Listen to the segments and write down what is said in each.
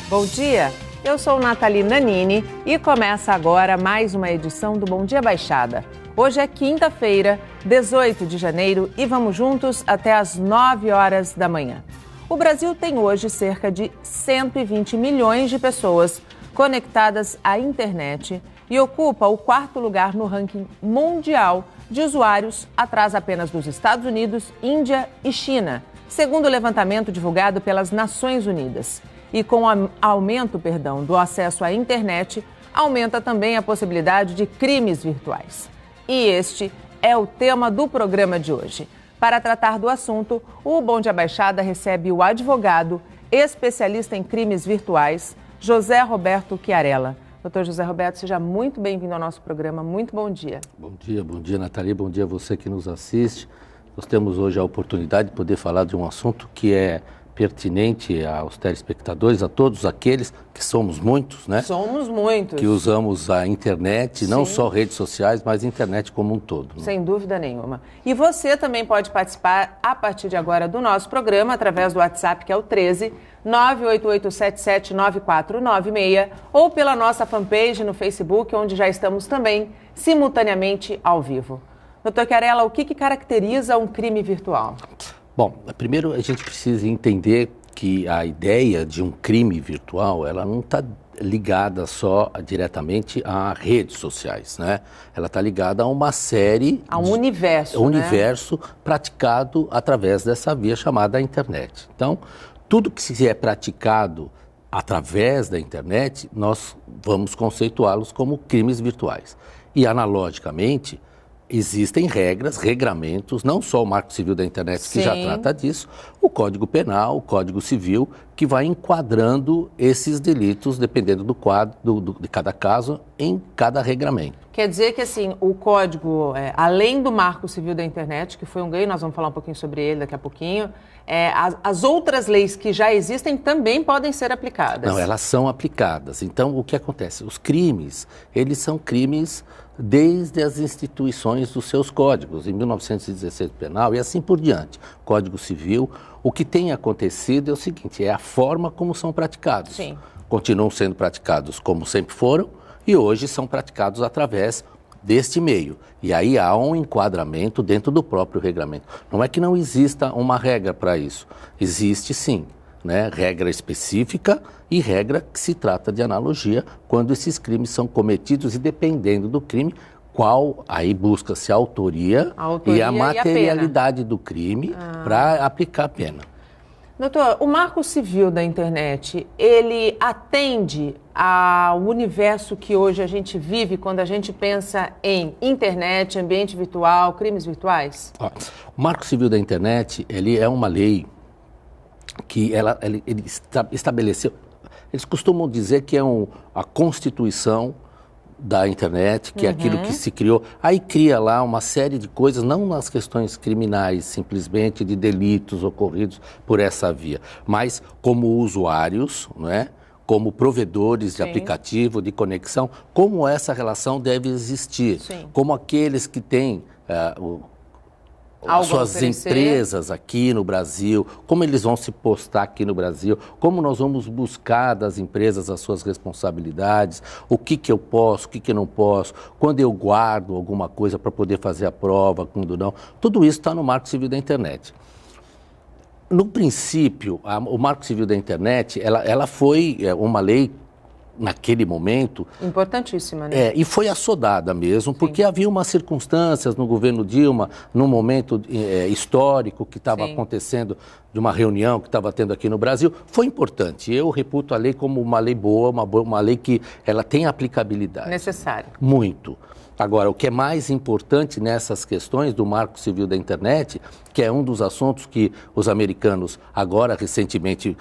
Bom dia, eu sou Nathalie Nanini e começa agora mais uma edição do Bom Dia Baixada. Hoje é quinta-feira, 18 de janeiro e vamos juntos até às 9 horas da manhã. O Brasil tem hoje cerca de 120 milhões de pessoas conectadas à internet e ocupa o quarto lugar no ranking mundial de usuários, atrás apenas dos Estados Unidos, Índia e China, segundo o levantamento divulgado pelas Nações Unidas. E com o aumento, do acesso à internet, aumenta também a possibilidade de crimes virtuais. E este é o tema do programa de hoje. Para tratar do assunto, o Bom Dia Baixada recebe o advogado, especialista em crimes virtuais, José Roberto Chiarella. Doutor José Roberto, seja muito bem-vindo ao nosso programa. Muito bom dia. Bom dia, Nathalie. Bom dia a você que nos assiste. Nós temos hoje a oportunidade de poder falar de um assunto que é pertinente aos telespectadores, a todos aqueles que somos muitos, né? Somos muitos. Que usamos a internet, não só redes sociais, mas a internet como um todo. Né? Sem dúvida nenhuma. E você também pode participar a partir de agora do nosso programa através do WhatsApp, que é o 13 988779496, ou pela nossa fanpage no Facebook, onde já estamos também simultaneamente ao vivo. Doutor Chiarella, o que caracteriza um crime virtual? Bom, primeiro a gente precisa entender que a ideia de um crime virtual, ela não está ligada só diretamente a redes sociais, né? Ela está ligada a uma série... A um universo, universo praticado através dessa via chamada internet. Então, tudo que se é praticado através da internet, nós vamos conceituá-los como crimes virtuais. E analogicamente, existem regras, regramentos, não só o Marco Civil da Internet que já trata disso, o Código Penal, o Código Civil, que vai enquadrando esses delitos, dependendo do quadro de cada caso, em cada regramento. Quer dizer que, assim, o Código, além do Marco Civil da Internet, que foi um ganho, nós vamos falar um pouquinho sobre ele daqui a pouquinho, as outras leis que já existem também podem ser aplicadas. Não, elas são aplicadas. Então, o que acontece? Os crimes, eles são crimes desde as instituições dos seus códigos, em 1916 penal e assim por diante. Código Civil, o que tem acontecido é o seguinte, é a forma como são praticados. Sim. Continuam sendo praticados como sempre foram e hoje são praticados através deste meio. E aí há um enquadramento dentro do próprio regramento. Não é que não exista uma regra para isso, existe sim. Né, regra específica e regra que se trata de analogia quando esses crimes são cometidos e dependendo do crime, qual aí busca-se a autoria e a materialidade do crime para aplicar a pena. Doutor, o Marco Civil da Internet, ele atende ao universo que hoje a gente vive quando a gente pensa em internet, ambiente virtual, crimes virtuais? O Marco Civil da Internet, ele é uma lei que ele estabeleceu, eles costumam dizer que é a constituição da internet, que é aquilo que se criou, aí cria lá uma série de coisas, não nas questões criminais, simplesmente de delitos ocorridos por essa via, mas como usuários, não é? Como provedores de aplicativo, de conexão, como essa relação deve existir, como aqueles que têm suas empresas aqui no Brasil, como eles vão se postar aqui no Brasil, como nós vamos buscar das empresas as suas responsabilidades, o que eu posso, o que eu não posso, quando eu guardo alguma coisa para poder fazer a prova, quando não. Tudo isso está no Marco Civil da Internet. No princípio, o Marco Civil da Internet, ela foi uma lei naquele momento... Importantíssima, né? E foi assodada mesmo, porque havia umas circunstâncias no governo Dilma, num momento histórico que estava acontecendo, de uma reunião que estava tendo aqui no Brasil. Foi importante. Eu reputo a lei como uma lei boa, uma lei que ela tem aplicabilidade. Necessário. Muito. Agora, o que é mais importante nessas questões do Marco Civil da Internet, que é um dos assuntos que os americanos agora, recentemente,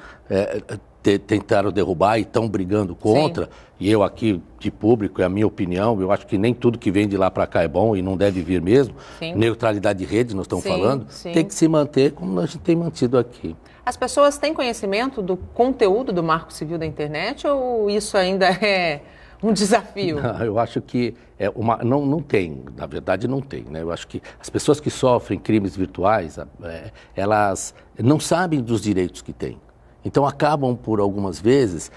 tentaram derrubar e estão brigando contra, e eu aqui de público, é a minha opinião, eu acho que nem tudo que vem de lá para cá é bom e não deve vir mesmo, neutralidade de redes nós estamos falando, tem que se manter como a gente tem mantido aqui. As pessoas têm conhecimento do conteúdo do Marco Civil da Internet ou isso ainda é um desafio? Não, eu acho que não tem, na verdade não tem, né? Eu acho que as pessoas que sofrem crimes virtuais, elas não sabem dos direitos que têm. Então acabam por algumas vezes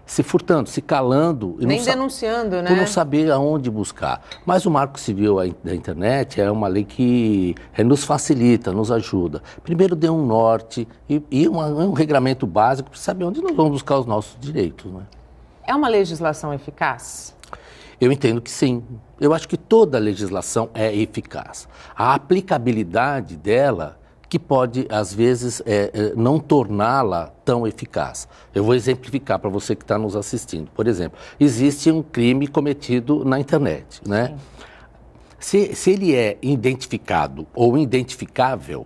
se furtando, se calando. E nem denunciando, né? Por não saber aonde buscar. Mas o Marco Civil da Internet é uma lei que nos facilita, nos ajuda. Primeiro dê um norte e um regramento básico para saber onde nós vamos buscar os nossos direitos, né? É uma legislação eficaz? Eu entendo que sim. Eu acho que toda legislação é eficaz. A aplicabilidade dela que pode, às vezes, não torná-la tão eficaz. Eu vou exemplificar para você que está nos assistindo. Por exemplo, existe um crime cometido na internet, né? Se ele é identificado ou identificável,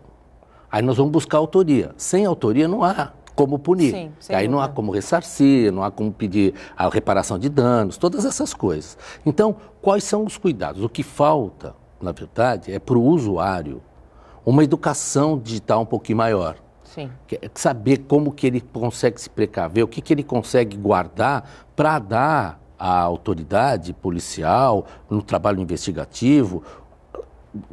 aí nós vamos buscar autoria. Sem autoria não há como punir. Sim, aí não há como ressarcir, não há como pedir a reparação de danos, todas essas coisas. Então, quais são os cuidados? O que falta, na verdade, é para o usuário uma educação digital um pouquinho maior. Sim. Saber como que ele consegue se precaver, o que ele consegue guardar para dar à autoridade policial, no trabalho investigativo,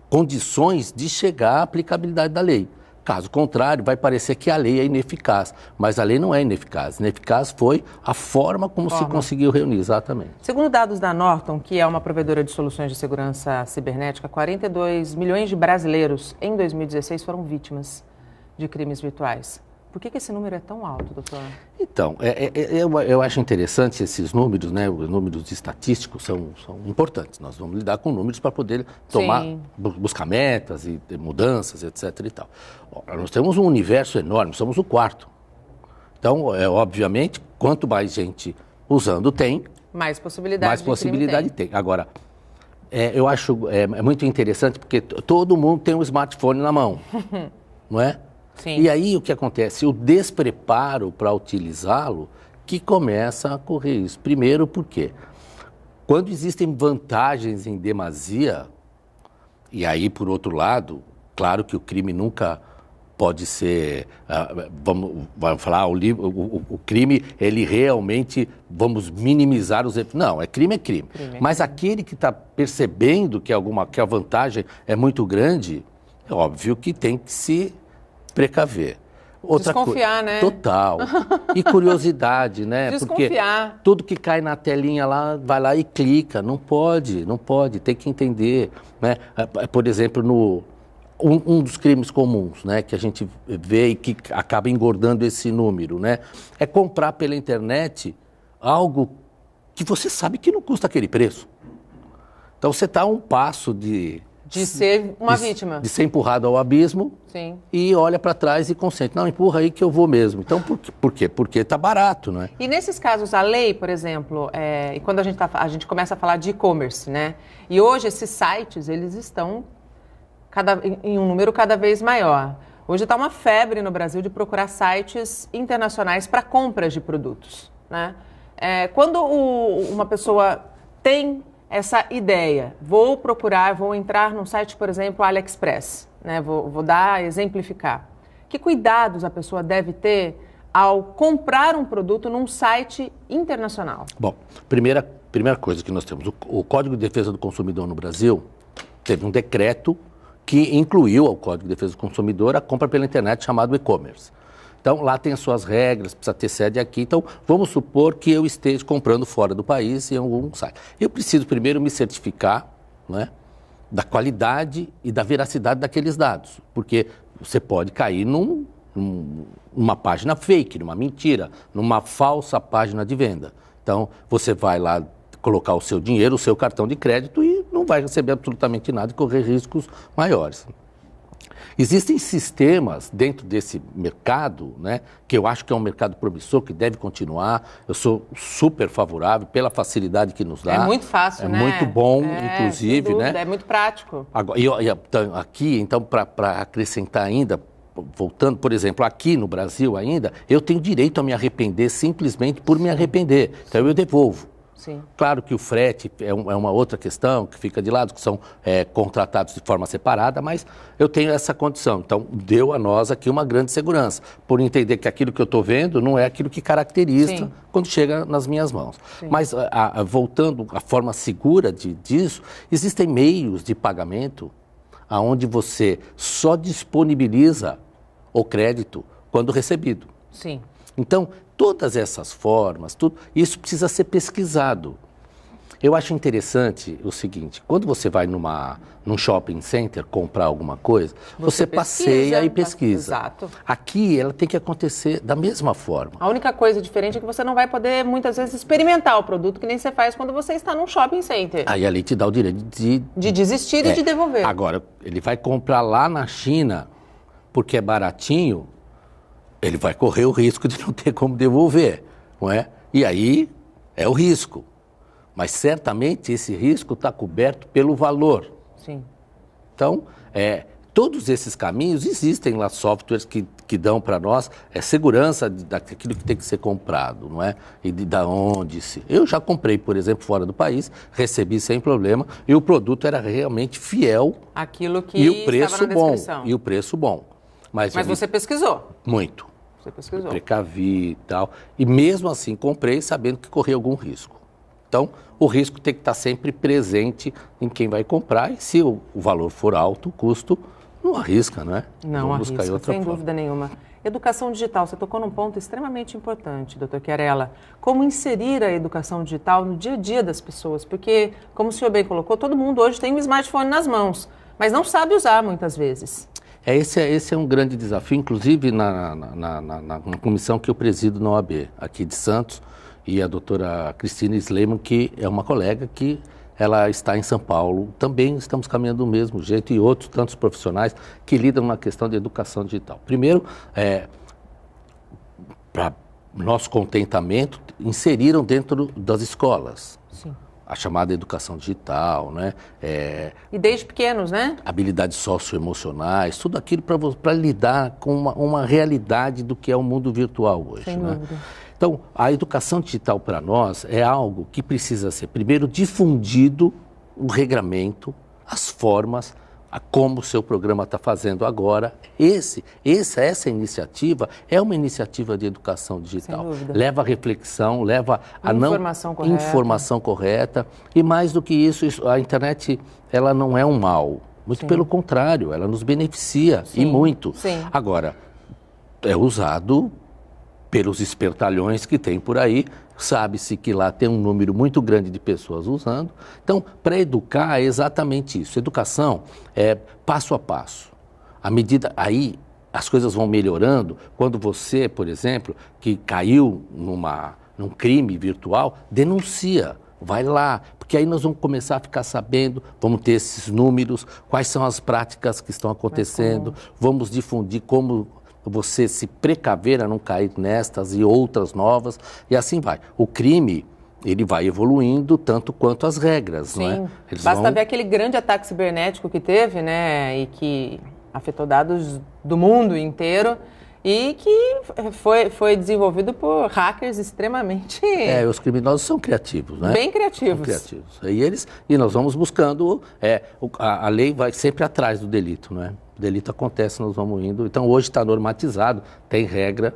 condições de chegar à aplicabilidade da lei. Caso contrário, vai parecer que a lei é ineficaz, mas a lei não é ineficaz. Ineficaz foi a forma como se conseguiu reunir, exatamente. Segundo dados da Norton, que é uma provedora de soluções de segurança cibernética, 42 milhões de brasileiros em 2016 foram vítimas de crimes virtuais. Por que esse número é tão alto, doutor? Então, eu acho interessante esses números, né? Os números estatísticos são importantes. Nós vamos lidar com números para poder buscar metas e mudanças, etc. e tal. Nós temos um universo enorme, somos o quarto. Então, obviamente, quanto mais gente usando tem, mais possibilidade tem. Agora, eu acho muito interessante porque todo mundo tem um smartphone na mão, não é? Sim. E aí o que acontece? O despreparo para utilizá-lo que começa a correr isso. Primeiro porque quando existem vantagens em demasia, e aí por outro lado, claro que o crime nunca pode ser, vamos falar, o crime, ele realmente, vamos minimizar os efeitos. Não, crime é crime. Mas aquele que está percebendo que a vantagem é muito grande, é óbvio que tem que se precaver. Desconfiar, né? Total. E curiosidade, né? Desconfiar. Porque tudo que cai na telinha lá, vai lá e clica. Não pode, tem que entender, né? Por exemplo, um dos crimes comuns, né, que a gente vê e que acaba engordando esse número, né, é comprar pela internet algo que você sabe que não custa aquele preço. Então você está a um passo de ser uma vítima. De ser empurrado ao abismo. Sim. E olha para trás e consente. Não, empurra aí que eu vou mesmo. Então, por quê? Porque está barato, não é? E nesses casos, a lei, por exemplo, e quando a gente começa a falar de e-commerce, né? E hoje esses sites, eles estão em um número cada vez maior. Hoje está uma febre no Brasil de procurar sites internacionais para compras de produtos, né? Quando uma pessoa tem essa ideia, vou entrar num site, por exemplo, AliExpress, né? Vou exemplificar. Que cuidados a pessoa deve ter ao comprar um produto num site internacional? Bom, primeira coisa que nós temos, o Código de Defesa do Consumidor no Brasil teve um decreto que incluiu ao Código de Defesa do Consumidor a compra pela internet chamado e-commerce. Então, lá tem as suas regras, precisa ter sede aqui. Então, vamos supor que eu esteja comprando fora do país em algum site. Eu preciso primeiro me certificar, né, da qualidade e da veracidade daqueles dados, porque você pode cair numa página fake, numa mentira, numa falsa página de venda. Então, você vai lá colocar o seu dinheiro, o seu cartão de crédito e não vai receber absolutamente nada e correr riscos maiores. Existem sistemas dentro desse mercado, né, que eu acho que é um mercado promissor, que deve continuar. Eu sou super favorável pela facilidade que nos dá. É muito fácil, né? É muito bom, inclusive, né? É muito prático. Agora, aqui, então, para acrescentar ainda, voltando, por exemplo, aqui no Brasil ainda, eu tenho direito a me arrepender simplesmente por me arrepender. Então, eu devolvo. Sim. Claro que o frete é uma outra questão que fica de lado, que são contratados de forma separada, mas eu tenho essa condição. Então, deu a nós aqui uma grande segurança, por entender que aquilo que eu estou vendo não é aquilo que caracteriza Sim. quando chega nas minhas mãos. Sim. Mas, voltando à forma segura disso, existem meios de pagamento onde você só disponibiliza o crédito quando recebido. Sim. Então, todas essas formas, isso precisa ser pesquisado. Eu acho interessante o seguinte, quando você vai num shopping center comprar alguma coisa, você passeia e pesquisa. Exato. Aqui, ela tem que acontecer da mesma forma. A única coisa diferente é que você não vai poder, muitas vezes, experimentar o produto que nem você faz quando você está num shopping center. Aí a lei te dá o direito de desistir e de devolver. Agora, ele vai comprar lá na China porque é baratinho, ele vai correr o risco de não ter como devolver, não é? E aí é o risco. Mas certamente esse risco está coberto pelo valor. Sim. Então, todos esses caminhos, existem lá softwares que dão para nós segurança daquilo que tem que ser comprado, não é? E da onde se... Eu já comprei, por exemplo, fora do país, recebi sem problema, e o produto era realmente fiel. Aquilo que e o preço estava na bom. descrição. E o preço bom. Mas você pesquisou? Muito. Você pesquisou. Precavi e tal. E mesmo assim comprei sabendo que corria algum risco. Então, o risco tem que estar sempre presente em quem vai comprar. E se o valor for alto, o custo, não arrisca, não é? Não arrisca, sem dúvida nenhuma. Educação digital, você tocou num ponto extremamente importante, doutor Chiarella. Como inserir a educação digital no dia a dia das pessoas? Porque, como o senhor bem colocou, todo mundo hoje tem um smartphone nas mãos, mas não sabe usar muitas vezes. Esse é um grande desafio, inclusive na comissão que eu presido na OAB, aqui de Santos, e a doutora Cristina Sleiman, que é uma colega que ela está em São Paulo. Também estamos caminhando do mesmo jeito e outros tantos profissionais que lidam na questão de educação digital. Primeiro, para nosso contentamento, inseriram dentro das escolas. Sim. A chamada educação digital, né? E desde pequenos, né? Habilidades socioemocionais, tudo aquilo para lidar com uma realidade do que é o mundo virtual hoje. Sem dúvida. Então, a educação digital para nós é algo que precisa ser, primeiro, difundido, o regramento, as formas, como o seu programa está fazendo agora. Essa iniciativa é uma iniciativa de educação digital. Sem dúvida. Leva a reflexão, leva a informação correta. E mais do que isso, a internet ela não é um mal. Muito pelo contrário, ela nos beneficia e muito. Sim. Agora, é usado pelos espertalhões que tem por aí, sabe-se que lá tem um número muito grande de pessoas usando. Então, para educar é exatamente isso. Educação é passo a passo. À medida, aí as coisas vão melhorando. Quando você, por exemplo, que caiu num crime virtual, denuncia, vai lá, porque aí nós vamos começar a ficar sabendo, vamos ter esses números, quais são as práticas que estão acontecendo, vamos difundir como você se precaver a não cair nestas e outras novas, e assim vai. O crime, ele vai evoluindo tanto quanto as regras, Sim. não é? Basta ver aquele grande ataque cibernético que teve, né, e que afetou dados do mundo inteiro, e que foi desenvolvido por hackers extremamente... Os criminosos são criativos, né? Bem criativos. São criativos. E nós vamos buscando, a lei vai sempre atrás do delito, não é? O delito acontece, nós vamos indo. Então, hoje está normatizado, tem regra,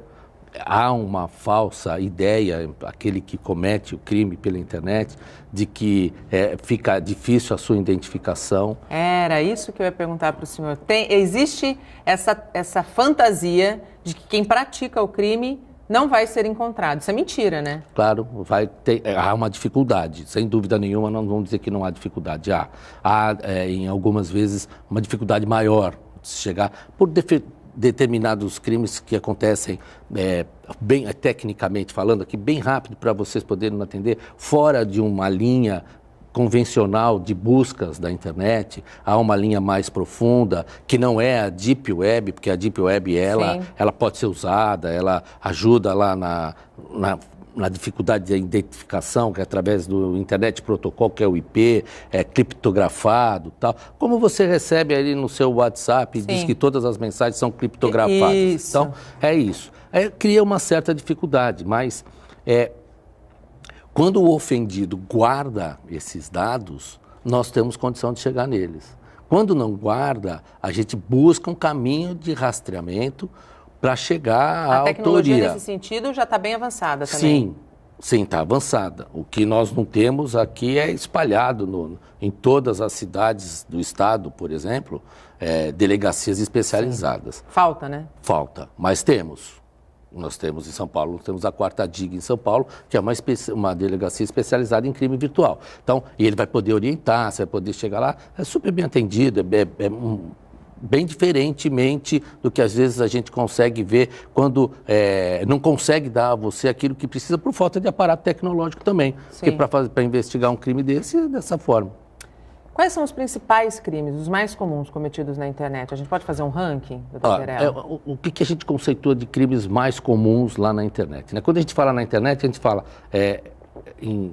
há uma falsa ideia, aquele que comete o crime pela internet, de que fica difícil a sua identificação. Era isso que eu ia perguntar para o senhor. Existe essa fantasia de que quem pratica o crime não vai ser encontrado. Isso é mentira, né? Claro, há uma dificuldade, sem dúvida nenhuma, não vamos dizer que não há dificuldade. Há em algumas vezes, uma dificuldade maior de chegar por determinados crimes que acontecem, bem tecnicamente falando aqui, bem rápido para vocês poderem atender, fora de uma linha convencional de buscas da internet, há uma linha mais profunda, que não é a Deep Web, porque a Deep Web ela pode ser usada, ela ajuda lá na dificuldade de identificação, que é através do Internet Protocol, que é o IP, criptografado e tal. Como você recebe ali no seu WhatsApp e diz que todas as mensagens são criptografadas. Isso. Então, é isso. Cria uma certa dificuldade, mas quando o ofendido guarda esses dados, nós temos condição de chegar neles. Quando não guarda, a gente busca um caminho de rastreamento para chegar à autoria. A tecnologia nesse sentido já está bem avançada também. Sim, está avançada. O que nós não temos aqui é espalhado em todas as cidades do estado, por exemplo, delegacias especializadas. Sim. Falta, né? Falta, mas temos. Nós temos em São Paulo, temos a 4ª DIG em São Paulo, que é uma delegacia especializada em crime virtual. Então, e ele vai poder orientar, você vai poder chegar lá, é super bem atendido, bem diferentemente do que às vezes a gente consegue ver quando não consegue dar a você aquilo que precisa por falta de aparato tecnológico também. Sim. Porque para investigar um crime desse, é dessa forma. Quais são os principais crimes, os mais comuns cometidos na internet? A gente pode fazer um ranking, doutor Perella? O que a gente conceitua de crimes mais comuns lá na internet? Né? Quando a gente fala na internet, a gente fala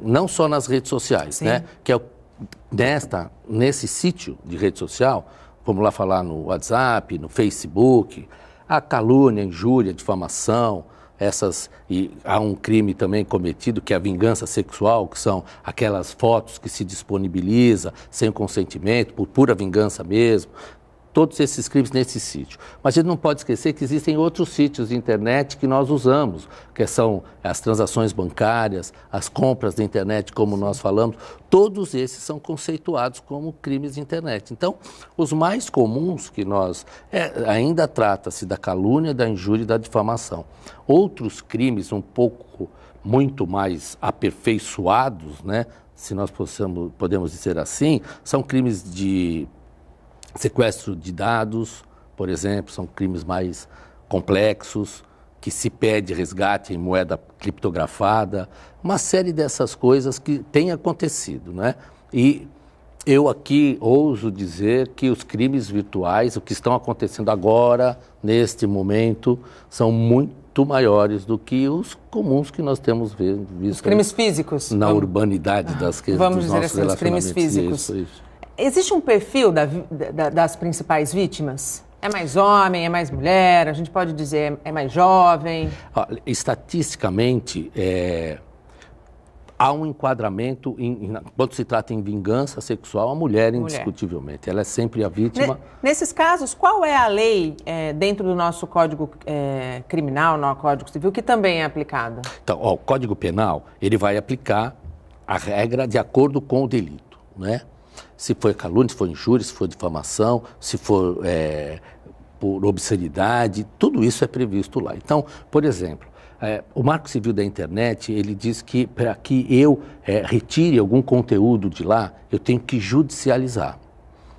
não só nas redes sociais, né? Que é nesse sítio de rede social. Vamos lá falar no WhatsApp, no Facebook, a calúnia, a injúria, a difamação, e há um crime também cometido que é a vingança sexual, que são aquelas fotos que se disponibiliza sem o consentimento, por pura vingança mesmo. Todos esses crimes nesse sítio. Mas a gente não pode esquecer que existem outros sítios de internet que nós usamos, que são as transações bancárias, as compras da internet, como nós falamos. Todos esses são conceituados como crimes de internet. Então, os mais comuns que nós... ainda trata-se da calúnia, da injúria e da difamação. Outros crimes muito mais aperfeiçoados, né, se nós podemos dizer assim, são crimes de sequestro de dados, por exemplo, são crimes mais complexos, que se pede resgate em moeda criptografada, uma série dessas coisas que têm acontecido, né? E eu aqui ouso dizer que os crimes virtuais, o que estão acontecendo agora, neste momento, são muito maiores do que os comuns que nós temos visto. Os crimes físicos. Na urbanidade das questões vamos dizer assim, os crimes físicos. Isso. Existe um perfil das principais vítimas? É mais homem, é mais mulher? A gente pode dizer é mais jovem? Estatisticamente, há um enquadramento, quando se trata em vingança sexual, a mulher, indiscutivelmente. Ela é sempre a vítima. Nesses casos, qual é a lei dentro do nosso Código Criminal, no Código Civil, que também é aplicada? Então, o Código Penal, ele vai aplicar a regra de acordo com o delito, né? Se for calúnia, se for injúria, se for difamação, se for por obscenidade, tudo isso é previsto lá. Então, por exemplo, o Marco Civil da Internet, ele diz que para que eu retire algum conteúdo de lá, eu tenho que judicializar.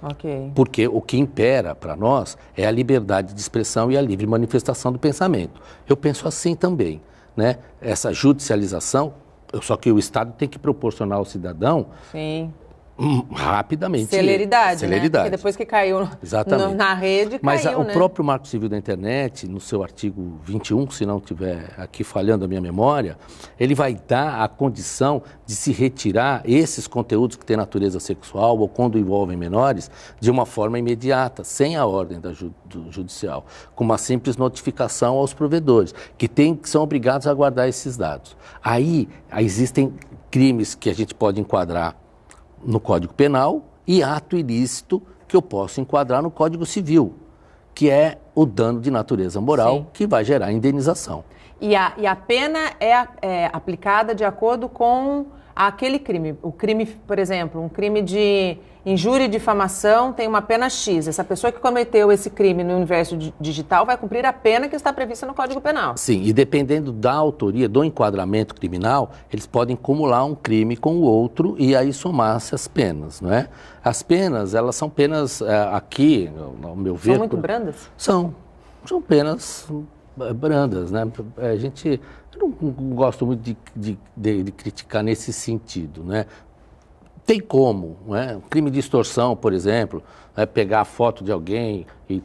Okay. Porque o que impera para nós é a liberdade de expressão e a livre manifestação do pensamento. Eu penso assim também, né? Essa judicialização, só que o Estado tem que proporcionar ao cidadão... Sim. Rapidamente. Celeridade, né? Porque depois que caiu na rede, Mas caiu, o próprio Marco Civil da Internet, no seu artigo 21, se não estiver aqui falhando a minha memória, ele vai dar a condição de se retirar esses conteúdos que têm natureza sexual ou quando envolvem menores de uma forma imediata, sem a ordem do judicial, com uma simples notificação aos provedores, que são obrigados a guardar esses dados. Aí existem crimes que a gente pode enquadrar no Código Penal e ato ilícito que eu posso enquadrar no Código Civil, que é o dano de natureza moral. Sim. Que vai gerar indenização. E a pena é aplicada de acordo com aquele crime. O crime, por exemplo, um crime de injúria e difamação tem uma pena X. Essa pessoa que cometeu esse crime no universo digital vai cumprir a pena que está prevista no Código Penal. Sim, e dependendo da autoria, do enquadramento criminal, eles podem acumular um crime com o outro e aí somar-se as penas, não é? As penas, elas são penas aqui, ao meu ver... São muito brandas? São penas brandas, né? Eu não gosto muito de criticar nesse sentido, né? Tem como, né? Um crime de extorsão, por exemplo, pegar a foto de alguém e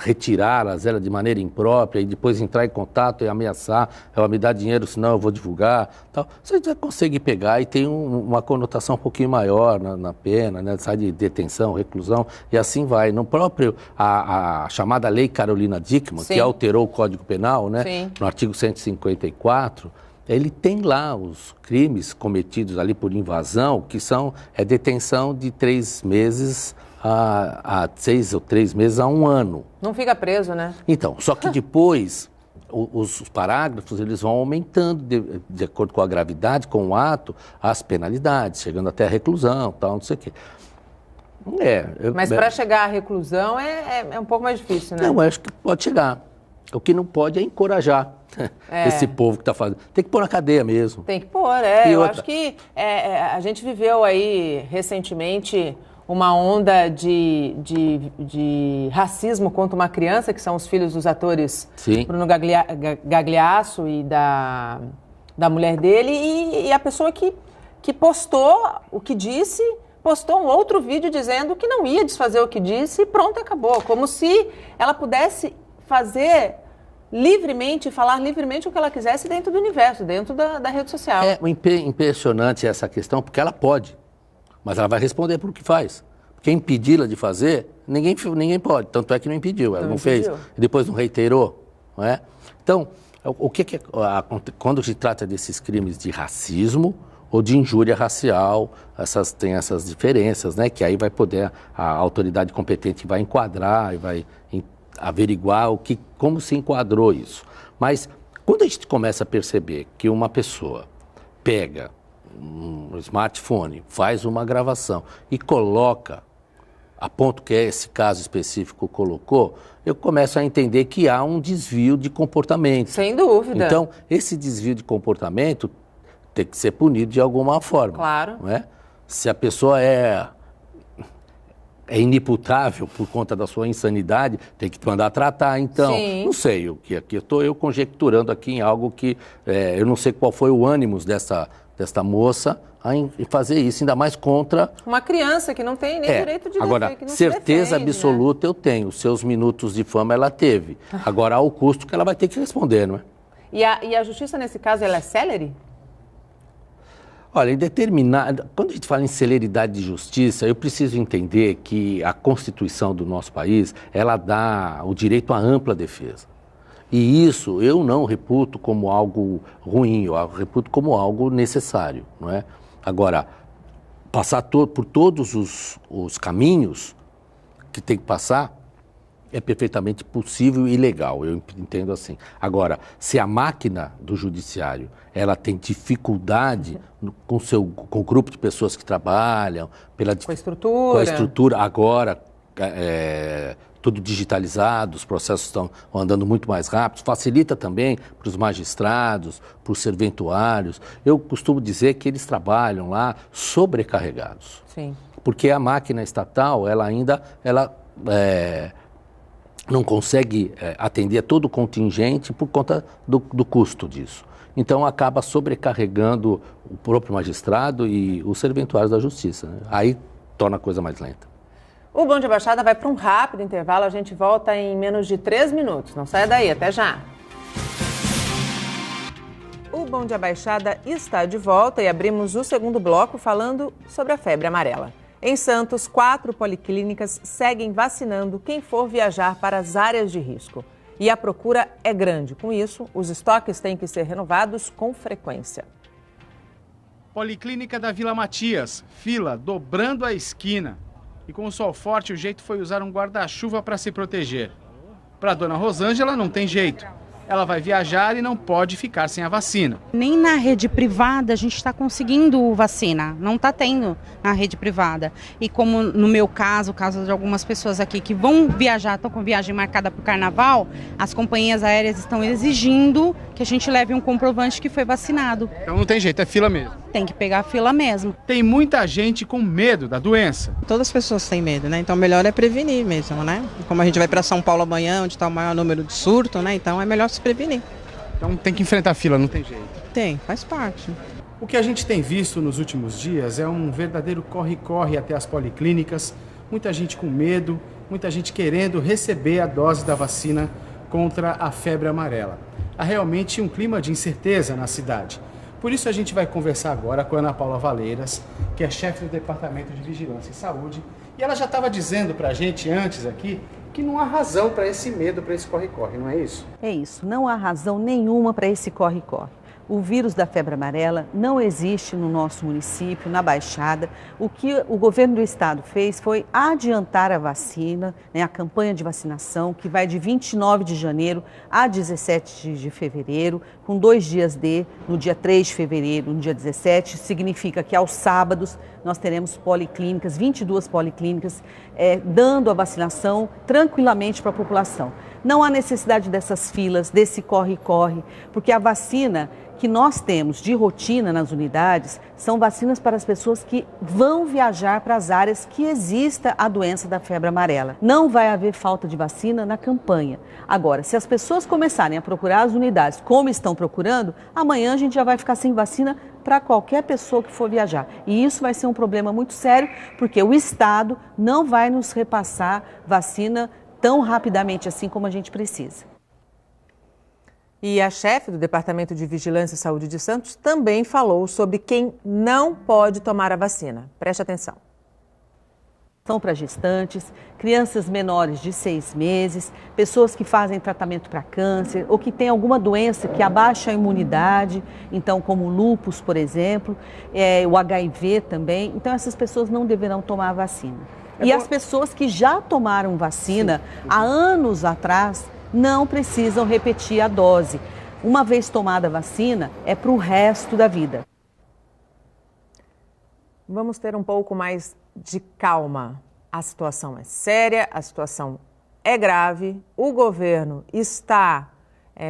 retirá-las de maneira imprópria e depois entrar em contato e ameaçar, ela me dá dinheiro, senão eu vou divulgar, tal. Você já consegue pegar e tem uma conotação um pouquinho maior na pena, né? Sai de detenção, reclusão e assim vai. No próprio, a chamada Lei Carolina Dickmann, sim, que alterou o Código Penal, né? Sim. No artigo 154, ele tem lá os crimes cometidos ali por invasão, que são detenção de 3 meses a 6 ou 3 meses a 1 ano. Não fica preso, né? Então, só que depois os parágrafos eles vão aumentando de acordo com a gravidade, com o ato, as penalidades, chegando até a reclusão, tal, não sei o quê. Mas para chegar à reclusão é um pouco mais difícil, né? Não, eu acho que pode chegar. O que não pode é encorajar esse povo que está fazendo. Tem que pôr na cadeia mesmo. Tem que pôr, Eu acho que a gente viveu aí recentemente uma onda de racismo contra uma criança, que são os filhos dos atores Bruno Gagliasso e da mulher dele, e a pessoa que postou o que disse, postou um outro vídeo dizendo que não ia desfazer o que disse e pronto, acabou. Como se ela pudesse fazer livremente, falar livremente o que ela quisesse dentro do universo, dentro da rede social. É impressionante essa questão, porque ela pode, mas ela vai responder por o que faz. Porque impedi-la de fazer, ninguém pode. Tanto é que não impediu, ela não fez. E depois não reiterou, não é? Então, quando se trata desses crimes de racismo ou de injúria racial, tem essas diferenças, né? Que aí vai poder, a autoridade competente vai enquadrar e vai averiguar como se enquadrou isso. Mas quando a gente começa a perceber que uma pessoa pega um smartphone, faz uma gravação e coloca, a ponto que esse caso específico colocou, eu começo a entender que há um desvio de comportamento. Sem dúvida. Então, esse desvio de comportamento tem que ser punido de alguma forma. Claro. Não é? Se a pessoa é inimputável por conta da sua insanidade, tem que mandar tratar. Então, não sei o que aqui. Estou eu conjecturando aqui em algo que eu não sei qual foi o ânimo desta moça em fazer isso, ainda mais contra uma criança que não tem nem direito de agora, que não certeza se defende, absoluta eu tenho. Os seus minutos de fama ela teve. Agora, ao custo que ela vai ter que responder, não é? E a justiça, nesse caso, ela é célere? Olha, quando a gente fala em celeridade de justiça, eu preciso entender que a Constituição do nosso país, ela dá o direito à ampla defesa. E isso eu não reputo como algo ruim, eu reputo como algo necessário, não é? Agora, passar por todos os caminhos que tem que passar é perfeitamente possível e legal, eu entendo assim. Agora, se a máquina do judiciário ela tem dificuldade com o grupo de pessoas que trabalham, com a estrutura agora, tudo digitalizado, os processos estão andando muito mais rápido, facilita também para os magistrados, para os serventuários. Eu costumo dizer que eles trabalham lá sobrecarregados. Sim. Porque a máquina estatal, ela não consegue atender a todo o contingente por conta do custo disso. Então, acaba sobrecarregando o próprio magistrado e os serventuários da justiça, né? Aí torna a coisa mais lenta. O Bom Dia Baixada vai para um rápido intervalo, a gente volta em menos de 3 minutos. Não saia daí, até já! O Bom Dia Baixada está de volta e abrimos o segundo bloco falando sobre a febre amarela. Em Santos, 4 policlínicas seguem vacinando quem for viajar para as áreas de risco. E a procura é grande. Com isso, os estoques têm que ser renovados com frequência. Policlínica da Vila Matias, fila dobrando a esquina. E com o sol forte, o jeito foi usar um guarda-chuva para se proteger. Para a dona Rosângela não tem jeito. Ela vai viajar e não pode ficar sem a vacina. Nem na rede privada a gente está conseguindo vacina, não está tendo na rede privada. E como no meu caso, o caso de algumas pessoas aqui que vão viajar, estão com viagem marcada para o carnaval, as companhias aéreas estão exigindo que a gente leve um comprovante que foi vacinado. Então não tem jeito, é fila mesmo. Tem que pegar a fila mesmo. Tem muita gente com medo da doença. Todas as pessoas têm medo, né? Então melhor é prevenir mesmo, né? Como a gente vai para São Paulo amanhã, onde está o maior número de surto, né? Então é melhor se prevenir. Então tem que enfrentar a fila, não tem jeito. Tem, faz parte. O que a gente tem visto nos últimos dias é um verdadeiro corre-corre até as policlínicas, muita gente com medo, muita gente querendo receber a dose da vacina contra a febre amarela. Há realmente um clima de incerteza na cidade. Por isso a gente vai conversar agora com a Ana Paula Valeiras, que é chefe do Departamento de Vigilância e Saúde, e ela já estava dizendo para a gente antes aqui que não há razão para esse medo, para esse corre-corre, não é isso? É isso, não há razão nenhuma para esse corre-corre. O vírus da febre amarela não existe no nosso município, na Baixada. O que o governo do estado fez foi adiantar a vacina, né, a campanha de vacinação, que vai de 29 de janeiro a 17 de fevereiro, com 2 dias no dia 3 de fevereiro, no dia 17. Significa que aos sábados nós teremos policlínicas, 22 policlínicas, dando a vacinação tranquilamente para a população. Não há necessidade dessas filas, desse corre-corre, porque a vacina que nós temos de rotina nas unidades são vacinas para as pessoas que vão viajar para as áreas que exista a doença da febre amarela. Não vai haver falta de vacina na campanha. Agora, se as pessoas começarem a procurar as unidades como estão procurando, amanhã a gente já vai ficar sem vacina para qualquer pessoa que for viajar. E isso vai ser um problema muito sério, porque o Estado não vai nos repassar vacina tão rapidamente assim como a gente precisa. E a chefe do Departamento de Vigilância e Saúde de Santos também falou sobre quem não pode tomar a vacina. Preste atenção. São para gestantes, crianças menores de 6 meses, pessoas que fazem tratamento para câncer ou que têm alguma doença que abaixa a imunidade, então como o lúpus, por exemplo, o HIV também. Então essas pessoas não deverão tomar a vacina. E as pessoas que já tomaram vacina há anos atrás não precisam repetir a dose. Uma vez tomada a vacina, é para o resto da vida. Vamos ter um pouco mais de calma. A situação é séria, a situação é grave. O governo está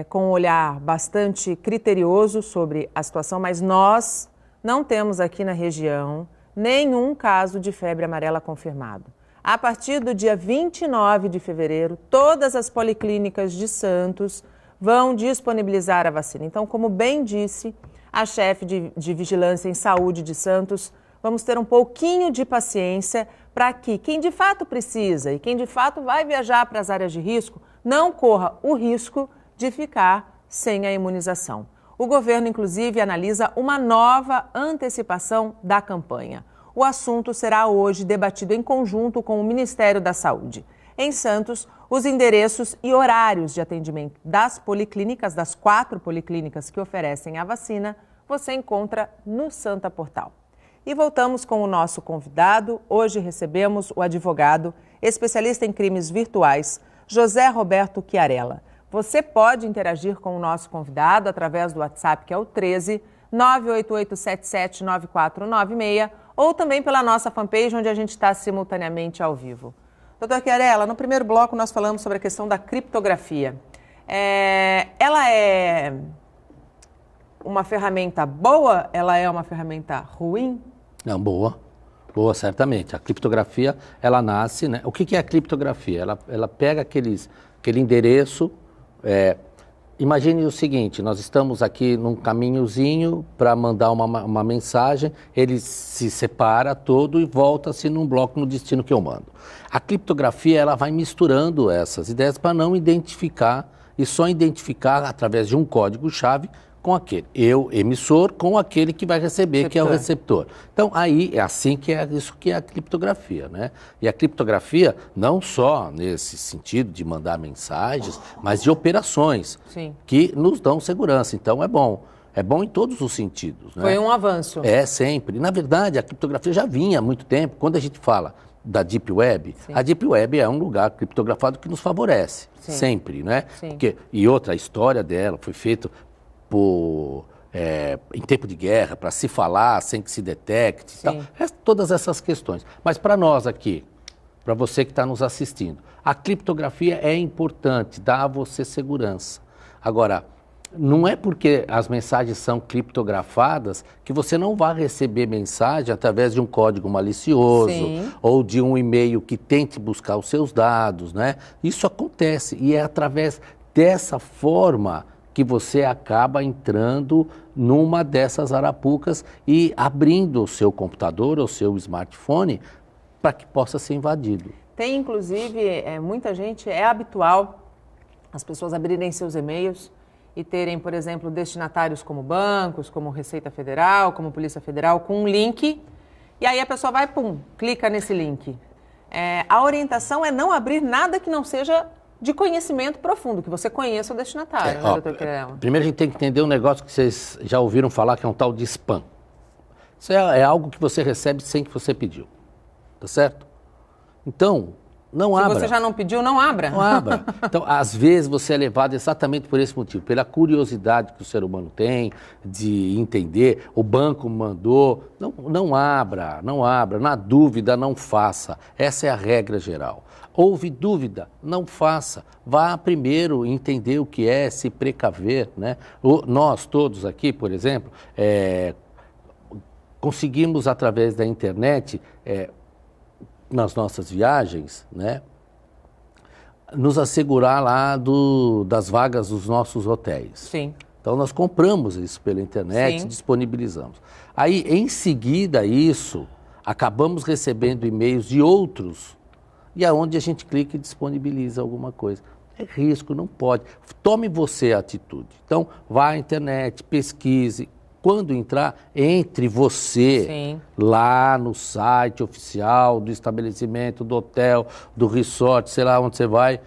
com um olhar bastante criterioso sobre a situação, mas nós não temos aqui na região nenhum caso de febre amarela confirmado. A partir do dia 29 de fevereiro, todas as policlínicas de Santos vão disponibilizar a vacina. Então, como bem disse a chefe de Vigilância em Saúde de Santos, vamos ter um pouquinho de paciência para que quem de fato precisa e quem de fato vai viajar para as áreas de risco não corra o risco de ficar sem a imunização. O governo, inclusive, analisa uma nova antecipação da campanha. O assunto será hoje debatido em conjunto com o Ministério da Saúde. Em Santos, os endereços e horários de atendimento das policlínicas, das 4 policlínicas que oferecem a vacina, você encontra no Santa Portal. E voltamos com o nosso convidado. Hoje recebemos o advogado, especialista em crimes virtuais, José Roberto Chiarella. Você pode interagir com o nosso convidado através do WhatsApp, que é o 13 988779496, ou também pela nossa fanpage, onde a gente está simultaneamente ao vivo. Doutor Chiarella, no primeiro bloco nós falamos sobre a questão da criptografia. Ela é uma ferramenta boa? Ela é uma ferramenta ruim? Não, boa. Boa, certamente. A criptografia, ela nasce, né? O que é a criptografia? Ela pega aquele endereço. Imagine o seguinte, nós estamos aqui num caminhozinho para mandar uma mensagem, ele se separa todo e volta-se num bloco no destino que eu mando. A criptografia, ela vai misturando essas ideias para não identificar e só identificar através de um código-chave com aquele, emissor, com aquele que vai receber, receptor. Que é o receptor. Então, aí é assim que isso que é a criptografia, né? E a criptografia, não só nesse sentido de mandar mensagens, mas de operações. Sim. Que nos dão segurança. Então, é bom. É bom em todos os sentidos. Né? Foi um avanço. É, sempre. Na verdade, a criptografia já vinha há muito tempo. Quando a gente fala da Deep Web, sim. A Deep Web é um lugar criptografado que nos favorece. Sim. Sempre, né? Sim. E outra, a história dela foi feita em tempo de guerra, para se falar sem que se detecte, tal. Todas essas questões. Mas para nós aqui, para você que está nos assistindo, a criptografia é importante, dá a você segurança. Agora, não é porque as mensagens são criptografadas que você não vai receber mensagem através de um código malicioso, sim. Ou de um e-mail que tente buscar os seus dados, né? Isso acontece e é através dessa forma que você acaba entrando numa dessas arapucas e abrindo o seu computador ou seu smartphone para que possa ser invadido. Tem, inclusive, muita gente, é habitual as pessoas abrirem seus e-mails e terem, por exemplo, destinatários como bancos, como Receita Federal, como Polícia Federal, com um link, e aí a pessoa vai, clica nesse link. A orientação é não abrir nada que não seja de conhecimento profundo, que você conheça o destinatário, né, doutor Chiarella? Primeiro a gente tem que entender um negócio que vocês já ouviram falar, que é um tal de spam. Isso é algo que você recebe sem que você pediu, tá certo? Então, Não abra. Se você já não pediu, não abra. Não abra. Então, às vezes, você é levado exatamente por esse motivo, pela curiosidade que o ser humano tem de entender, o banco mandou. Não abra, não abra. Na dúvida, não faça. Essa é a regra geral. Houve dúvida, não faça. Vá primeiro entender o que é, se precaver, né? Nós todos aqui, por exemplo, conseguimos, através da internet, nas nossas viagens, né, nos assegurar lá das vagas dos nossos hotéis. Sim. Então, nós compramos isso pela internet, Sim. disponibilizamos. Aí, em seguida isso, acabamos recebendo e-mails de outros, e aonde a gente clica e disponibiliza alguma coisa. É risco, não pode. Tome você a atitude. Então, vá à internet, pesquise. Quando entrar, entre você Sim. lá no site oficial do estabelecimento, do hotel, do resort, sei lá onde você vai,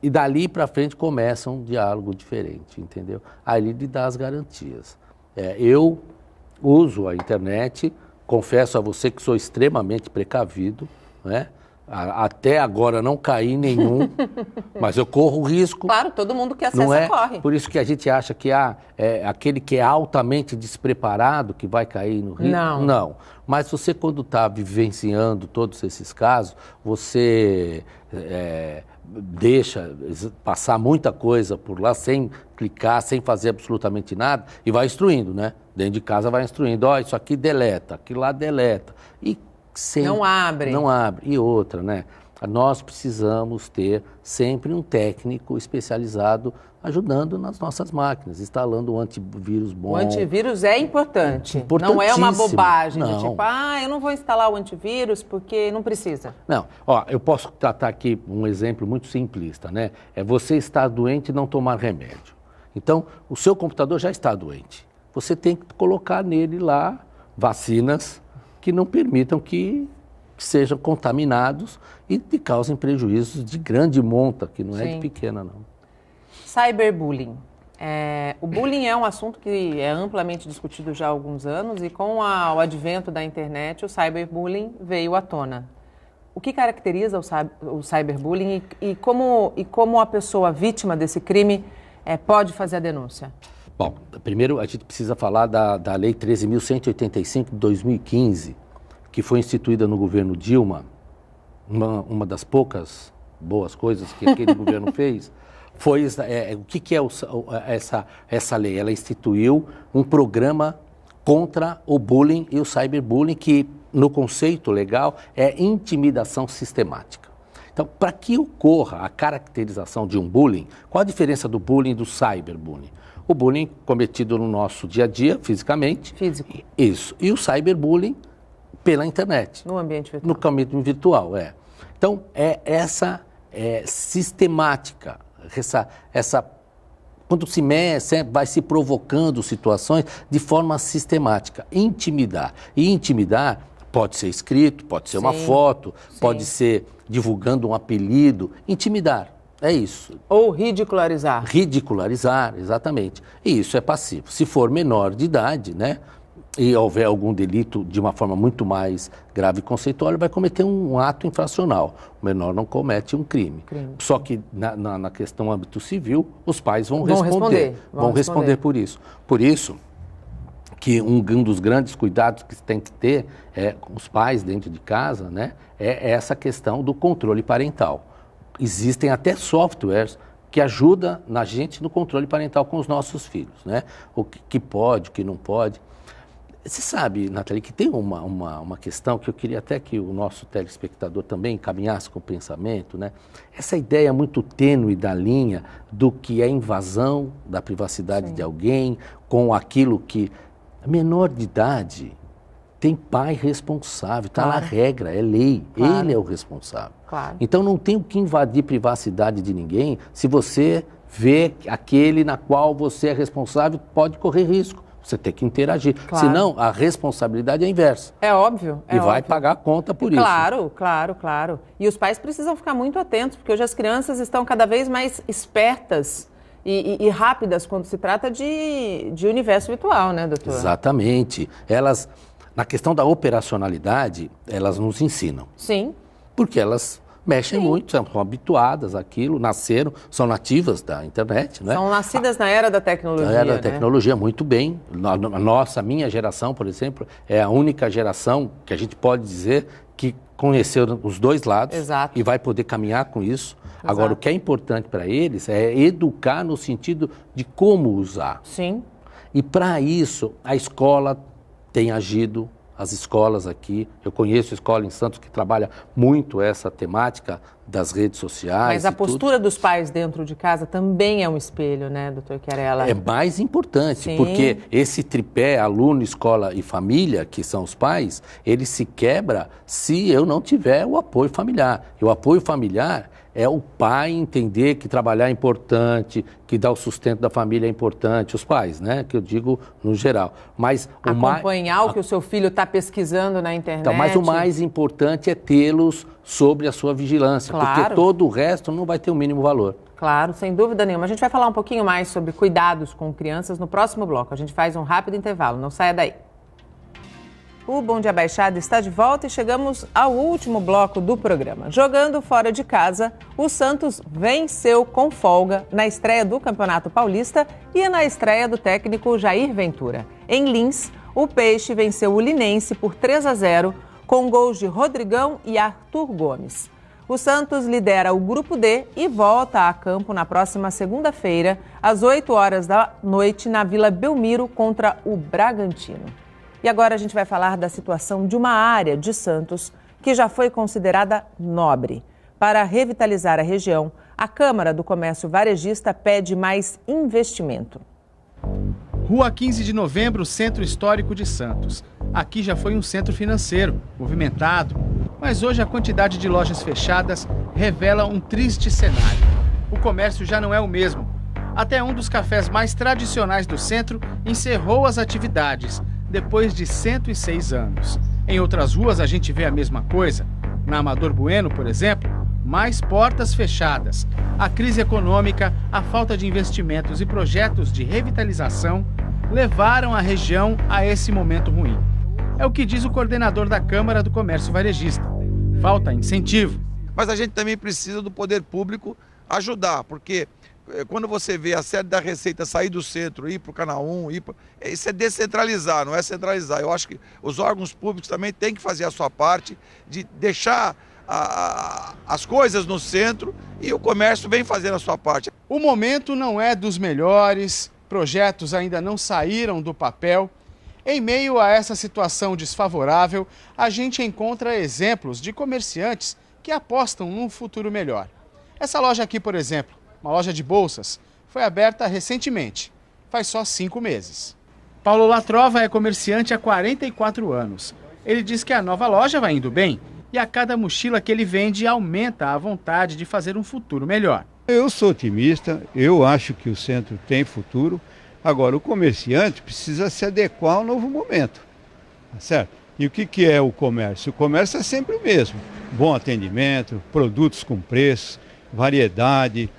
e dali para frente começa um diálogo diferente, entendeu? Aí ele lhe dá as garantias. Eu uso a internet, confesso a você que sou extremamente precavido, né? Até agora não caí em nenhum, mas eu corro risco. Claro, todo mundo que acessa Não é? corre. Por isso que a gente acha que aquele que é altamente despreparado que vai cair no risco. Não. Não. Mas você, quando está vivenciando todos esses casos, você deixa passar muita coisa por lá sem clicar, sem fazer absolutamente nada e vai instruindo, né? Dentro de casa vai instruindo. Ó, isso aqui deleta, aquilo lá deleta. E não abre. Não abre. E outra, né? Nós precisamos ter sempre um técnico especializado ajudando nas nossas máquinas, instalando um antivírus bom. O antivírus é importante. Não é uma bobagem, do tipo, eu não vou instalar o antivírus porque não precisa. Não, ó, eu posso tratar aqui um exemplo muito simplista, né? É você estar doente e não tomar remédio. Então, o seu computador já está doente. Você tem que colocar nele lá vacinas que não permitam que sejam contaminados e que causem prejuízos de grande monta, que não é de pequena, não. Cyberbullying. O bullying é um assunto que é amplamente discutido já há alguns anos e com o advento da internet, o cyberbullying veio à tona. O que caracteriza o cyberbullying e como a pessoa vítima desse crime pode fazer a denúncia? Bom, primeiro a gente precisa falar da Lei 13.185 de 2015, que foi instituída no governo Dilma, uma das poucas boas coisas que aquele governo fez, foi o que é essa lei? Ela instituiu um programa contra o bullying e o cyberbullying, que no conceito legal é intimidação sistemática. Então, para que ocorra a caracterização de um bullying, qual a diferença do bullying e do cyberbullying? O bullying cometido no nosso dia a dia, fisicamente. Físico. Isso. E o cyberbullying pela internet. No ambiente virtual. No ambiente virtual, Então, essa sistemática, quando vai se provocando situações de forma sistemática. Intimidar. E intimidar pode ser escrito, pode ser uma foto, pode ser divulgando um apelido. Intimidar. É isso. Ou ridicularizar. Ridicularizar, exatamente. E isso é passivo. Se for menor de idade, né, e houver algum delito de uma forma muito mais grave e conceitual, ele vai cometer um ato infracional. O menor não comete um crime. Só que na questão âmbito civil, os pais vão responder. Vão responder por isso. Por isso que um dos grandes cuidados que tem que ter com os pais dentro de casa, né, é essa questão do controle parental. Existem até softwares que ajudam na gente no controle parental com os nossos filhos, né? O que pode, o que não pode. Você sabe, Nathalie, que tem uma questão que eu queria até que o nosso telespectador também encaminhasse com o pensamento, né? Essa ideia muito tênue da linha do que é invasão da privacidade de alguém com aquilo que... Menor de idade tem pai responsável, está na regra, é lei, ele é o responsável. Claro. Então não tem o que invadir privacidade de ninguém se você vê aquele na qual você é responsável, pode correr risco. Você tem que interagir. Claro. Senão, a responsabilidade é inversa. É óbvio. E vai pagar a conta por isso. Claro. E os pais precisam ficar muito atentos, porque hoje as crianças estão cada vez mais espertas e rápidas quando se trata de universo virtual, né, doutor? Exatamente. Elas, na questão da operacionalidade, elas nos ensinam. Sim. Porque elas Mexem muito, são habituadas àquilo, nasceram, são nativas da internet, né? São nascidas na era da tecnologia, Na era da tecnologia, muito bem. A minha geração, por exemplo, é a única geração que a gente pode dizer que conheceu os dois lados. Exato. E vai poder caminhar com isso. Exato. Agora, o que é importante para eles é educar no sentido de como usar. Sim. E para isso, a escola tem agido, as escolas aqui, eu conheço escola em Santos que trabalha muito essa temática das redes sociais. Mas a postura dos pais dentro de casa também é um espelho, né, doutor Chiarella? É mais importante, Sim. porque esse tripé, aluno, escola e família, que são os pais, ele se quebra se eu não tiver o apoio familiar. E o apoio familiar é o pai entender que trabalhar é importante, que dar o sustento da família é importante, os pais, né? Que eu digo no geral. Mas acompanhar o que o seu filho está pesquisando na internet. Então, mas o mais importante é tê-los sobre a sua vigilância, claro. Porque todo o resto não vai ter o mínimo valor. Claro, sem dúvida nenhuma. A gente vai falar um pouquinho mais sobre cuidados com crianças no próximo bloco. A gente faz um rápido intervalo, não saia daí. O Bom Dia Baixada está de volta e chegamos ao último bloco do programa. Jogando fora de casa, o Santos venceu com folga na estreia do Campeonato Paulista e na estreia do técnico Jair Ventura. Em Lins, o Peixe venceu o Linense por 3-0, com gols de Rodrigão e Arthur Gomes. O Santos lidera o Grupo D e volta a campo na próxima segunda-feira, às 20h, na Vila Belmiro, contra o Bragantino. E agora a gente vai falar da situação de uma área de Santos que já foi considerada nobre. Para revitalizar a região, a Câmara do Comércio Varejista pede mais investimento. Rua 15 de Novembro, Centro Histórico de Santos. Aqui já foi um centro financeiro, movimentado, mas hoje a quantidade de lojas fechadas revela um triste cenário. O comércio já não é o mesmo. Até um dos cafés mais tradicionais do centro encerrou as atividades, depois de 106 anos. Em outras ruas a gente vê a mesma coisa. Na Amador Bueno, por exemplo, mais portas fechadas. A crise econômica, a falta de investimentos e projetos de revitalização levaram a região a esse momento ruim. É o que diz o coordenador da Câmara do Comércio Varejista. Falta incentivo. Mas a gente também precisa do poder público ajudar, porque quando você vê a sede da Receita sair do centro, ir para o Canal 1, isso é descentralizar, não é centralizar. Eu acho que os órgãos públicos também têm que fazer a sua parte de deixar as coisas no centro e o comércio vem fazendo a sua parte. O momento não é dos melhores, projetos ainda não saíram do papel. Em meio a essa situação desfavorável, a gente encontra exemplos de comerciantes que apostam num futuro melhor. Essa loja aqui, por exemplo, uma loja de bolsas, foi aberta recentemente, faz só 5 meses. Paulo Latrova é comerciante há 44 anos. Ele diz que a nova loja vai indo bem e a cada mochila que ele vende aumenta a vontade de fazer um futuro melhor. Eu sou otimista, eu acho que o centro tem futuro. Agora, o comerciante precisa se adequar ao novo momento, tá certo? E o que é o comércio? O comércio é sempre o mesmo. Bom atendimento, produtos com preço, variedade,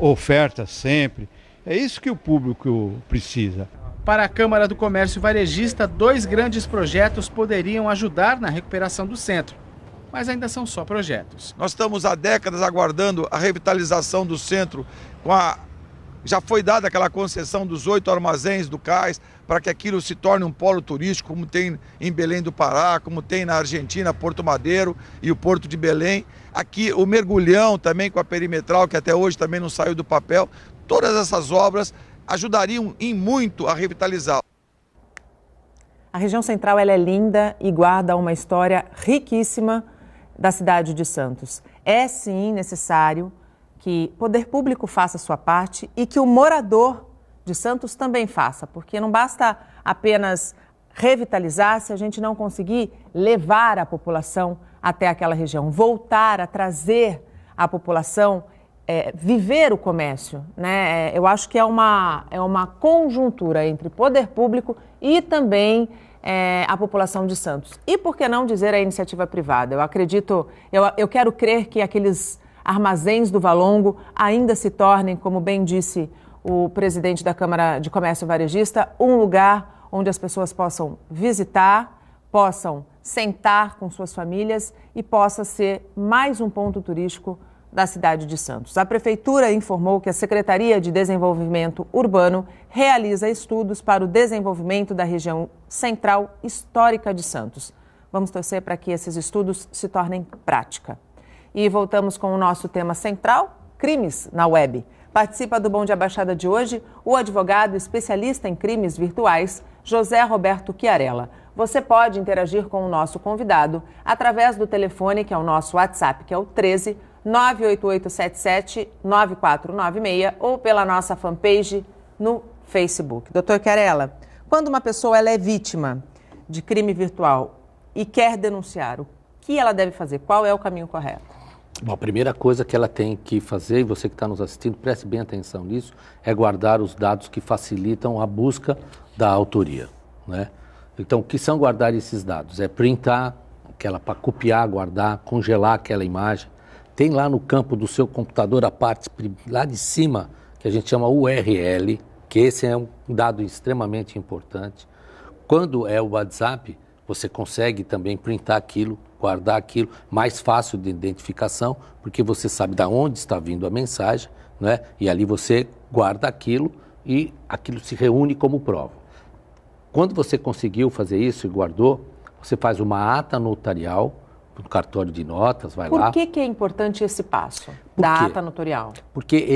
oferta sempre. É isso que o público precisa. Para a Câmara do Comércio Varejista, 2 grandes projetos poderiam ajudar na recuperação do centro. Mas ainda são só projetos. Nós estamos há décadas aguardando a revitalização do centro. Já foi dada aquela concessão dos 8 armazéns do Cais para que aquilo se torne um polo turístico, como tem em Belém do Pará, como tem na Argentina, Porto Madeiro e o Porto de Belém. Aqui o Mergulhão também com a perimetral, que até hoje também não saiu do papel. Todas essas obras ajudariam em muito a revitalizar. A região central ela é linda e guarda uma história riquíssima da cidade de Santos. É sim necessário que o poder público faça a sua parte e que o morador de Santos também faça, porque não basta apenas revitalizar se a gente não conseguir levar a população até aquela região, voltar a trazer a população, viver o comércio, né? Eu acho que é uma conjuntura entre poder público e também a população de Santos. E por que não dizer a iniciativa privada? Eu quero crer que aqueles armazéns do Valongo ainda se tornem, como bem disse o presidente da Câmara de Comércio Varejista, um lugar onde as pessoas possam visitar, possam sentar com suas famílias e possa ser mais um ponto turístico da cidade de Santos. A Prefeitura informou que a Secretaria de Desenvolvimento Urbano realiza estudos para o desenvolvimento da região central histórica de Santos. Vamos torcer para que esses estudos se tornem prática. E voltamos com o nosso tema central, crimes na web. Participa do Bom Dia Baixada de hoje o advogado especialista em crimes virtuais, José Roberto Chiarella. Você pode interagir com o nosso convidado através do telefone, que é o nosso WhatsApp, que é o 13 98877 9496, ou pela nossa fanpage no Facebook. Doutor Chiarella, quando uma pessoa ela é vítima de crime virtual e quer denunciar, o que ela deve fazer? Qual é o caminho correto? Bom, a primeira coisa que ela tem que fazer, e você que está nos assistindo, preste bem atenção nisso, é guardar os dados que facilitam a busca da autoria, né? Então, o que são guardar esses dados? É printar, para copiar, guardar, congelar aquela imagem. Tem lá no campo do seu computador a parte lá de cima, que a gente chama URL, que esse é um dado extremamente importante. Quando é o WhatsApp, você consegue também printar aquilo, guardar aquilo, mais fácil de identificação, porque você sabe de onde está vindo a mensagem, né? E ali você guarda aquilo e aquilo se reúne como prova. Quando você conseguiu fazer isso e guardou, você faz uma ata notarial no cartório de notas, vai lá. Por que é importante esse passo da ata notarial? Porque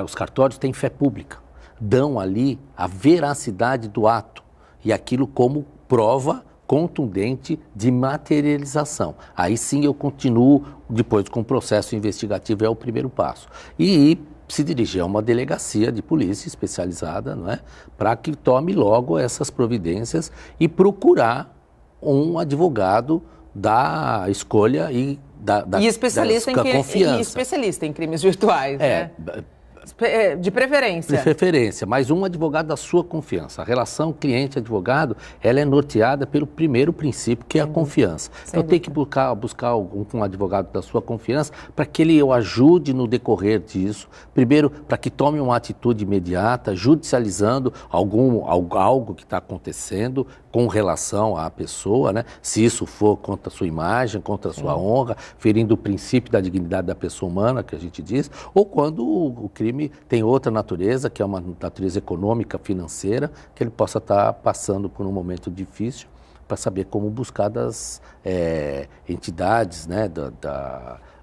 os cartórios têm fé pública, dão ali a veracidade do ato e aquilo como prova contundente de materialização. Aí sim eu continuo depois com o processo investigativo, é o primeiro passo. E se dirigir a uma delegacia de polícia especializada, não é? Para que tome logo essas providências e procurar um advogado da escolha e da confiança. E especialista em crimes virtuais, né? De preferência. De preferência, mas um advogado da sua confiança. A relação cliente-advogado, ela é norteada pelo primeiro princípio, que é a confiança. Então tem que buscar um advogado da sua confiança para que ele o ajude no decorrer disso. Primeiro, para que tome uma atitude imediata, judicializando algo que está acontecendo com relação à pessoa, né? Se isso for contra a sua imagem, contra a sua honra, ferindo o princípio da dignidade da pessoa humana, que a gente diz, ou quando o crime tem outra natureza, que é uma natureza econômica, financeira, que ele possa estar passando por um momento difícil, para saber como buscar das entidades, né,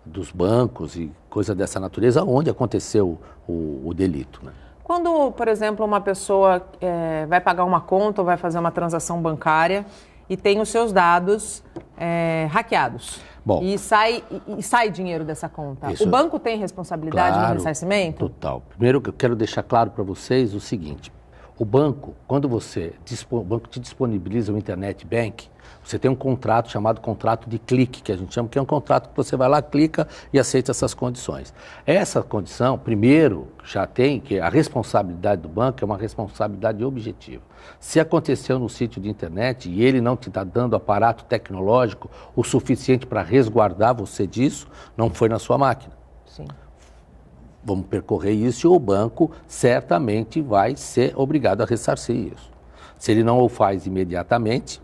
dos bancos e coisa dessa natureza, onde aconteceu o delito, né? Quando, por exemplo, uma pessoa vai pagar uma conta ou vai fazer uma transação bancária e tem os seus dados hackeados, bom, e sai dinheiro dessa conta, o banco tem responsabilidade no ressarcimento? Total. Primeiro, eu quero deixar claro para vocês o seguinte: o banco, quando o banco te disponibiliza o Internet Bank, você tem um contrato chamado contrato de clique, que a gente chama, que é um contrato que você vai lá, clica e aceita essas condições. Essa condição, primeiro, já tem que a responsabilidade do banco é uma responsabilidade objetiva. Se aconteceu no sítio de internet e ele não te está dando aparato tecnológico o suficiente para resguardar você disso, não foi na sua máquina. Sim. Vamos percorrer isso e o banco certamente vai ser obrigado a ressarcir isso. Se ele não o faz imediatamente,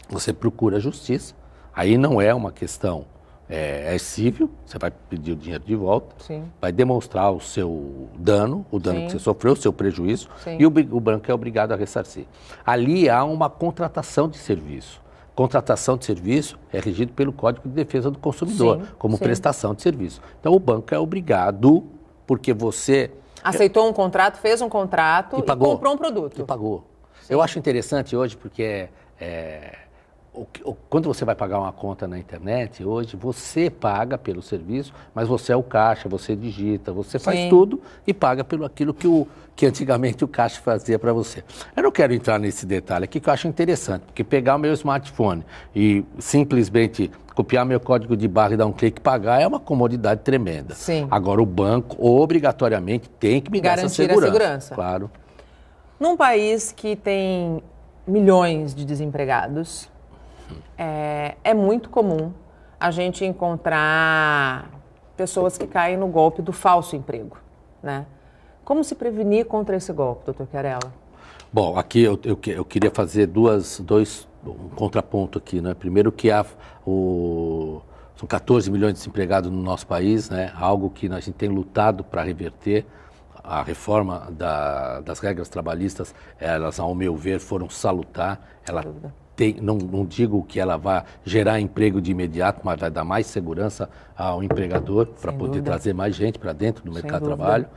você procura a justiça, aí não é uma questão, é cível, você vai pedir o dinheiro de volta, sim, vai demonstrar o seu dano, sim, que você sofreu, o seu prejuízo, sim, e o banco é obrigado a ressarcir. Ali há uma contratação de serviço. Contratação de serviço é regido pelo Código de Defesa do Consumidor, sim, como sim, prestação de serviço. Então o banco é obrigado, porque você aceitou um contrato, fez um contrato e comprou um produto. E pagou. Sim. Eu acho interessante hoje porque quando você vai pagar uma conta na internet, hoje você paga pelo serviço, mas você é o caixa, você digita, você faz sim, tudo e paga pelo aquilo que antigamente o caixa fazia para você. Eu não quero entrar nesse detalhe aqui que eu acho interessante, porque pegar o meu smartphone e simplesmente copiar meu código de barra e dar um clique e pagar é uma comodidade tremenda. Sim. Agora o banco obrigatoriamente tem que me dar essa segurança. Garantir a segurança. Claro. Num país que tem milhões de desempregados, é muito comum a gente encontrar pessoas que caem no golpe do falso emprego, né? Como se prevenir contra esse golpe, doutor Chiarella? Bom, aqui eu queria fazer dois um contraponto aqui, né? Primeiro que são 14 milhões de desempregados no nosso país, né? Algo que a gente tem lutado para reverter. A reforma das regras trabalhistas, elas, ao meu ver, foram salutar. Ela não digo que ela vai gerar emprego de imediato, mas vai dar mais segurança ao empregador para poder trazer mais gente para dentro do mercado de trabalho.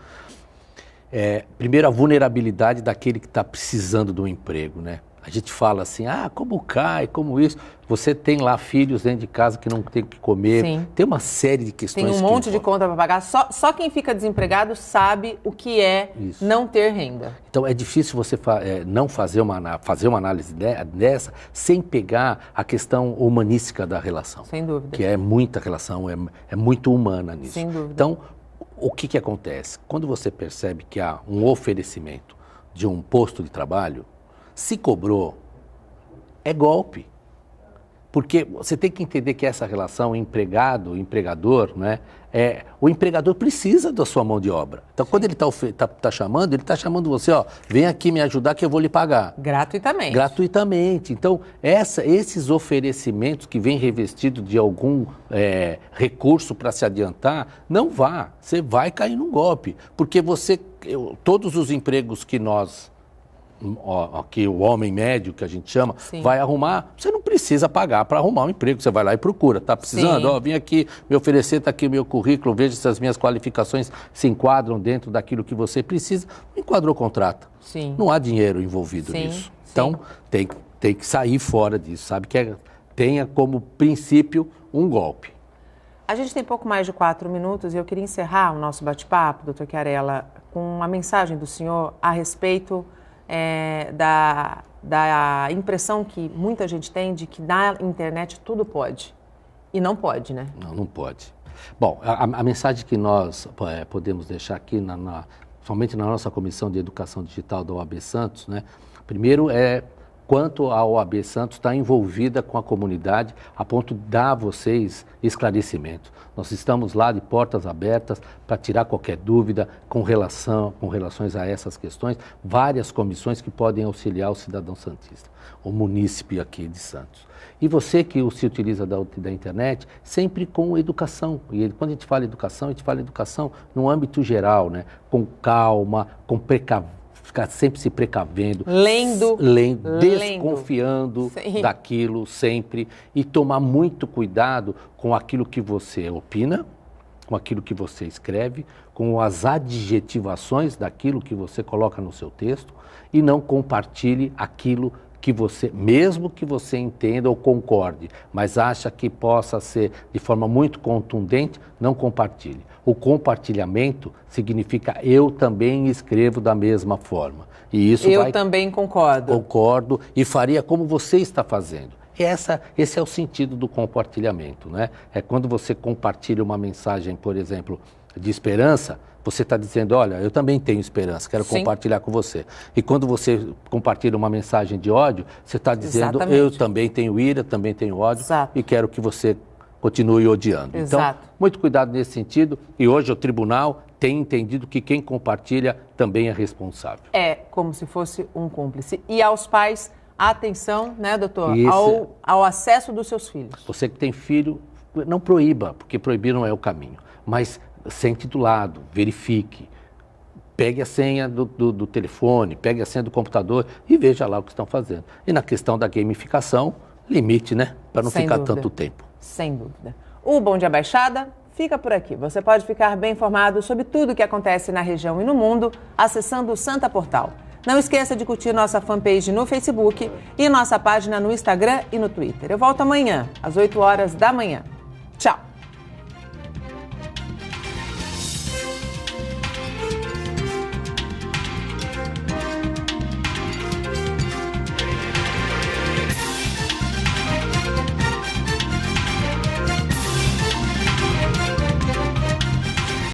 Primeiro, a vulnerabilidade daquele que está precisando do emprego, né? A gente fala assim, como cai, como isso. Você tem lá filhos dentro de casa que não tem o que comer. Sim. Tem uma série de questões. Tem um monte de conta para pagar. Só quem fica desempregado sabe o que é não ter renda. Então, é difícil você não fazer uma análise dessa sem pegar a questão humanística da relação. Sem dúvida. Que é muita relação, é muito humana nisso. Sem dúvida. Então, o que acontece? Quando você percebe que há um oferecimento de um posto de trabalho, se cobrou, é golpe. Porque você tem que entender que essa relação empregado-empregador, né, o empregador precisa da sua mão de obra. Então, quando ele está chamando, ele está chamando você, vem aqui me ajudar que eu vou lhe pagar. Gratuitamente. Gratuitamente. Então, esses oferecimentos que vêm revestidos de algum recurso para se adiantar, não vá. Você vai cair num golpe. Porque todos os empregos que que o homem médio, que a gente chama, vai arrumar, você não precisa pagar para arrumar um emprego, você vai lá e procura. Está precisando? Vim aqui me oferecer, está aqui o meu currículo, veja se as minhas qualificações se enquadram dentro daquilo que você precisa. Enquadrou, contrata. Sim. Não há dinheiro envolvido nisso. Então, tem que sair fora disso, sabe? Tenha como princípio um golpe. A gente tem pouco mais de 4 minutos e eu queria encerrar o nosso bate-papo, doutor Chiarella, com uma mensagem do senhor a respeito da impressão que muita gente tem de que na internet tudo pode. E não pode, né? Não pode. Bom, a mensagem que nós podemos deixar aqui, somente na nossa Comissão de Educação Digital da OAB Santos, né? Primeiro quanto a OAB Santos está envolvida com a comunidade a ponto de dar a vocês esclarecimento. Nós estamos lá de portas abertas para tirar qualquer dúvida com relações a essas questões, várias comissões que podem auxiliar o cidadão santista, o munícipe aqui de Santos. E você que se utiliza da internet, sempre com educação. E quando a gente fala educação no âmbito geral, né? Com calma, ficar sempre se precavendo, lendo, desconfiando daquilo sempre e tomar muito cuidado com aquilo que você opina, com aquilo que você escreve, com as adjetivações daquilo que você coloca no seu texto e não compartilhe aquilo que mesmo que você entenda ou concorde, mas acha que possa ser de forma muito contundente, não compartilhe. O compartilhamento significa eu também escrevo da mesma forma. E isso também concordo. Concordo e faria como você está fazendo. Esse é o sentido do compartilhamento, né? É quando você compartilha uma mensagem, por exemplo, de esperança, você está dizendo, olha, eu também tenho esperança, quero compartilhar com você. E quando você compartilha uma mensagem de ódio, você está dizendo, eu também tenho ira, também tenho ódio e quero que você continue odiando. Então, muito cuidado nesse sentido. E hoje o tribunal tem entendido que quem compartilha também é responsável. É como se fosse um cúmplice. E aos pais, atenção, né, doutor, ao acesso dos seus filhos. Você que tem filho, não proíba, porque proibir não é o caminho. Mas sente do lado, verifique, pegue a senha do telefone, pegue a senha do computador e veja lá o que estão fazendo. E na questão da gamificação, limite, né? Para não ficar tanto tempo. Sem dúvida. O Bom Dia Baixada fica por aqui. Você pode ficar bem informado sobre tudo o que acontece na região e no mundo acessando o Santa Portal. Não esqueça de curtir nossa fanpage no Facebook e nossa página no Instagram e no Twitter. Eu volto amanhã, às 8 horas da manhã. Tchau!